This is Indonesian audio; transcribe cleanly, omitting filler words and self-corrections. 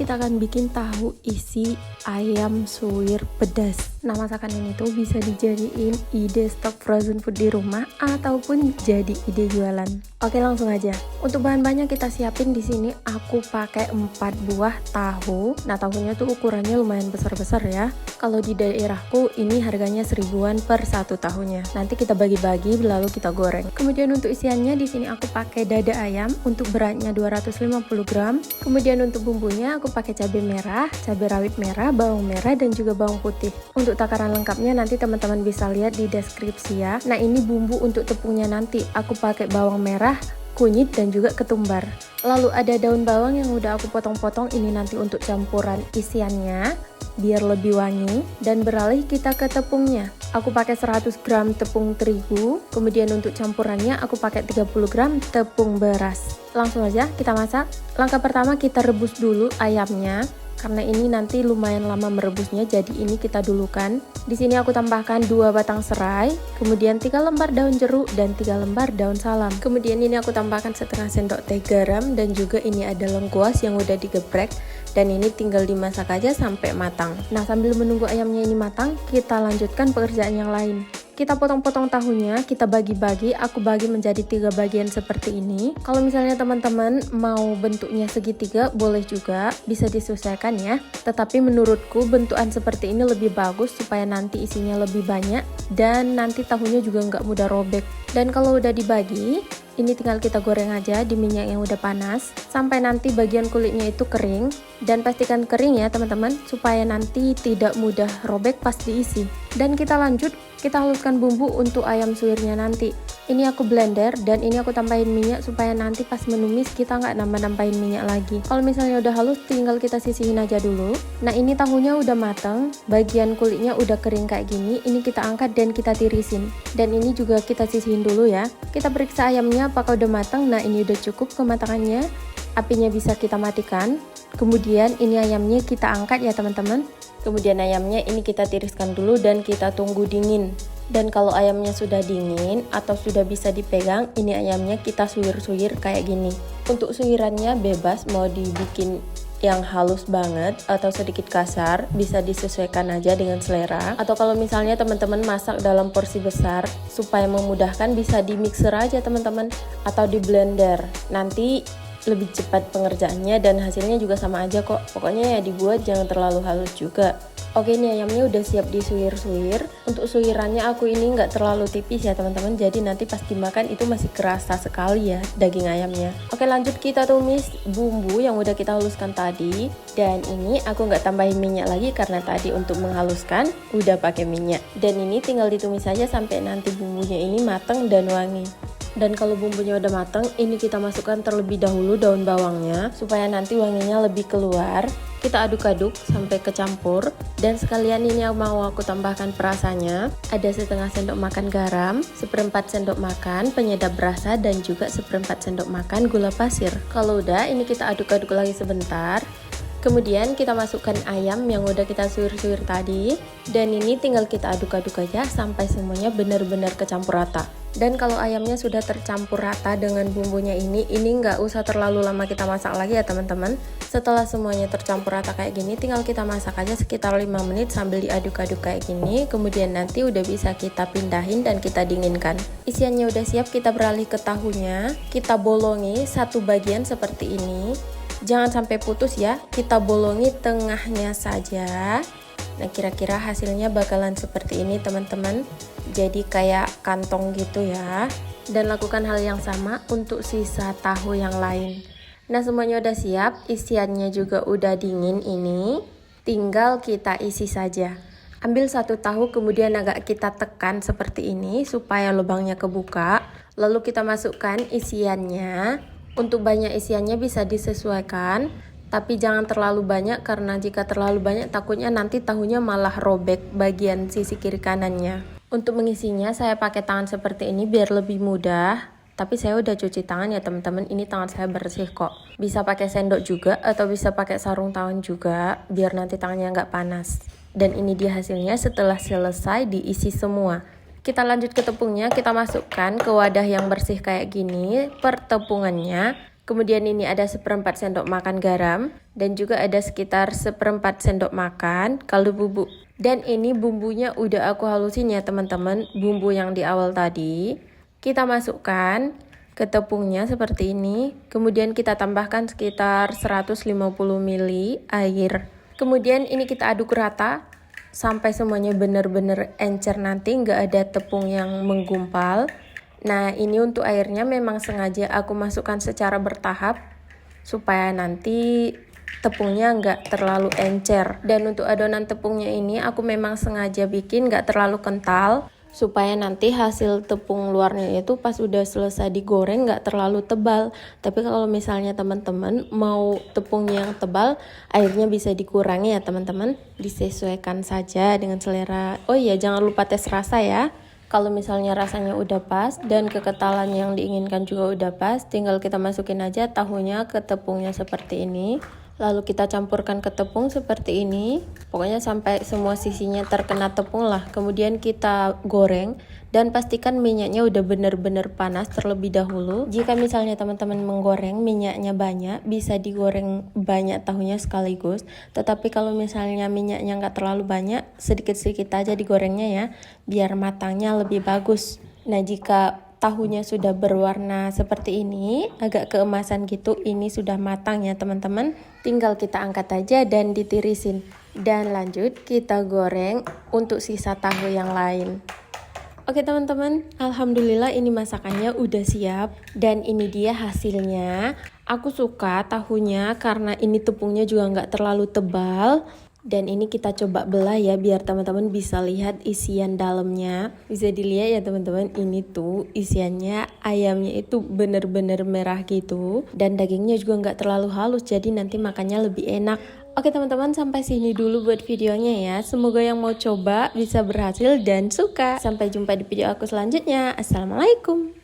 kita akan bikin tahu isi ayam suwir pedas. Nah, masakan ini tuh bisa dijadiin ide stok frozen food di rumah ataupun jadi ide jualan. Oke, langsung aja. Untuk bahan-bahannya kita siapin di sini aku pakai 4 buah tahu. Nah, tahunya tuh ukurannya lumayan besar-besar ya. Kalau di daerahku ini harganya 1000-an per satu tahunya. Nanti kita bagi-bagi lalu kita goreng. Kemudian untuk isiannya di sini aku pakai dada ayam untuk beratnya 250 gram. Kemudian untuk bumbunya aku pakai cabai merah, cabai rawit merah, bawang merah dan juga bawang putih. Untuk takaran lengkapnya nanti teman-teman bisa lihat di deskripsi ya. Nah, ini bumbu untuk tepungnya nanti aku pakai bawang merah, kunyit dan juga ketumbar. Lalu ada daun bawang yang udah aku potong-potong, ini nanti untuk campuran isiannya biar lebih wangi. Dan beralih kita ke tepungnya. Aku pakai 100 gram tepung terigu, kemudian untuk campurannya aku pakai 30 gram tepung beras. Langsung aja kita masak. Langkah pertama kita rebus dulu ayamnya. Karena ini nanti lumayan lama merebusnya, jadi ini kita dulukan. Di sini aku tambahkan 2 batang serai, kemudian 3 lembar daun jeruk dan 3 lembar daun salam. Kemudian ini aku tambahkan setengah sendok teh garam dan juga ini ada lengkuas yang udah digeprek dan ini tinggal dimasak aja sampai matang. Nah, sambil menunggu ayamnya ini matang, kita lanjutkan pekerjaan yang lain. Kita potong-potong tahunya, kita bagi-bagi, aku bagi menjadi 3 bagian seperti ini. Kalau misalnya teman-teman mau bentuknya segitiga, boleh juga, bisa disesuaikan ya. Tetapi menurutku bentukan seperti ini lebih bagus supaya nanti isinya lebih banyak dan nanti tahunya juga nggak mudah robek. Dan kalau udah dibagi, ini tinggal kita goreng aja di minyak yang udah panas sampai nanti bagian kulitnya itu kering, dan pastikan kering ya teman-teman supaya nanti tidak mudah robek pas diisi. Dan kita lanjut, kita haluskan bumbu untuk ayam suwirnya nanti. Ini aku blender dan ini aku tambahin minyak supaya nanti pas menumis kita nggak nambah-nambahin minyak lagi. Kalau misalnya udah halus tinggal kita sisihin aja dulu. Nah, ini tahunya udah matang, bagian kulitnya udah kering kayak gini. Ini kita angkat dan kita tirisin. Dan ini juga kita sisihin dulu ya. Kita periksa ayamnya apakah udah matang. Nah, ini udah cukup kematangannya. Apinya bisa kita matikan. Kemudian ini ayamnya kita angkat ya teman-teman. Kemudian ayamnya ini kita tiriskan dulu dan kita tunggu dingin. Dan kalau ayamnya sudah dingin atau sudah bisa dipegang, ini ayamnya kita suwir-suwir kayak gini. Untuk suwirannya bebas, mau dibikin yang halus banget atau sedikit kasar, bisa disesuaikan aja dengan selera. Atau kalau misalnya teman-teman masak dalam porsi besar, supaya memudahkan bisa di mixer aja teman-teman atau di blender. Nanti lebih cepat pengerjaannya dan hasilnya juga sama aja kok. Pokoknya ya dibuat jangan terlalu halus juga. Oke, ini ayamnya udah siap disuwir-suwir. Untuk suwirannya aku ini nggak terlalu tipis ya teman-teman, jadi nanti pas dimakan itu masih kerasa sekali ya daging ayamnya. Oke, lanjut kita tumis bumbu yang udah kita haluskan tadi. Dan ini aku nggak tambahin minyak lagi karena tadi untuk menghaluskan udah pakai minyak. Dan ini tinggal ditumis saja sampai nanti bumbunya ini matang dan wangi. Dan kalau bumbunya udah matang, ini kita masukkan terlebih dahulu daun bawangnya supaya nanti wanginya lebih keluar. Kita aduk-aduk sampai kecampur. Dan sekalian ini mau aku tambahkan perasanya. Ada setengah sendok makan garam, 1/4 sendok makan penyedap rasa dan juga 1/4 sendok makan gula pasir. Kalau udah, ini kita aduk-aduk lagi sebentar. Kemudian kita masukkan ayam yang udah kita suwir-suwir tadi. Dan ini tinggal kita aduk-aduk aja sampai semuanya benar-benar kecampur rata. Dan kalau ayamnya sudah tercampur rata dengan bumbunya ini nggak usah terlalu lama kita masak lagi ya teman-teman. Setelah semuanya tercampur rata kayak gini, tinggal kita masak aja sekitar 5 menit sambil diaduk-aduk kayak gini. Kemudian nanti udah bisa kita pindahin dan kita dinginkan. Isiannya udah siap, kita beralih ke tahunya. Kita bolongi satu bagian seperti ini. Jangan sampai putus ya, kita bolongi tengahnya saja. Nah, kira-kira hasilnya bakalan seperti ini teman-teman. Jadi kayak kantong gitu ya. Dan lakukan hal yang sama untuk sisa tahu yang lain. Nah, semuanya udah siap, isiannya juga udah dingin ini. Tinggal kita isi saja. Ambil satu tahu kemudian agak kita tekan seperti ini supaya lubangnya kebuka. Lalu kita masukkan isiannya. Untuk banyak isiannya bisa disesuaikan, tapi jangan terlalu banyak karena jika terlalu banyak takutnya nanti tahunya malah robek bagian sisi kiri kanannya. Untuk mengisinya saya pakai tangan seperti ini biar lebih mudah. Tapi saya udah cuci tangan ya teman-teman, ini tangan saya bersih kok. Bisa pakai sendok juga atau bisa pakai sarung tangan juga biar nanti tangannya nggak panas. Dan ini dia hasilnya setelah selesai diisi semua. Kita lanjut ke tepungnya, kita masukkan ke wadah yang bersih kayak gini, pertepungannya. Kemudian ini ada 1/4 sendok makan garam dan juga ada sekitar 1/4 sendok makan kaldu bubuk. Dan ini bumbunya udah aku halusin ya teman-teman, bumbu yang di awal tadi. Kita masukkan ke tepungnya seperti ini. Kemudian kita tambahkan sekitar 150 ml air. Kemudian ini kita aduk rata sampai semuanya benar-benar encer, nanti nggak ada tepung yang menggumpal. Nah ini untuk airnya memang sengaja aku masukkan secara bertahap supaya nanti tepungnya nggak terlalu encer. Dan untuk adonan tepungnya ini aku memang sengaja bikin nggak terlalu kental supaya nanti hasil tepung luarnya itu pas udah selesai digoreng nggak terlalu tebal. Tapi kalau misalnya teman-teman mau tepung yang tebal, airnya bisa dikurangi ya teman-teman, disesuaikan saja dengan selera. Oh iya, jangan lupa tes rasa ya. Kalau misalnya rasanya udah pas dan kekentalan yang diinginkan juga udah pas, tinggal kita masukin aja tahunya ke tepungnya seperti ini. Lalu kita campurkan ke tepung seperti ini, pokoknya sampai semua sisinya terkena tepung lah. Kemudian kita goreng dan pastikan minyaknya udah benar-benar panas terlebih dahulu. Jika misalnya teman-teman menggoreng minyaknya banyak, bisa digoreng banyak tahunya sekaligus. Tetapi kalau misalnya minyaknya nggak terlalu banyak, sedikit-sedikit aja digorengnya ya, biar matangnya lebih bagus. Nah jika tahunya sudah berwarna seperti ini, agak keemasan gitu, ini sudah matang ya teman-teman. Tinggal kita angkat aja dan ditirisin. Dan lanjut kita goreng untuk sisa tahu yang lain. Oke teman-teman, alhamdulillah ini masakannya udah siap. Dan ini dia hasilnya. Aku suka tahunya karena ini tepungnya juga nggak terlalu tebal. Dan ini kita coba belah ya biar teman-teman bisa lihat isian dalamnya. Bisa dilihat ya teman-teman, ini tuh isiannya ayamnya itu bener-bener merah gitu. Dan dagingnya juga nggak terlalu halus, jadi nanti makannya lebih enak. Oke teman-teman, sampai sini dulu buat videonya ya. Semoga yang mau coba bisa berhasil dan suka. Sampai jumpa di video aku selanjutnya. Assalamualaikum.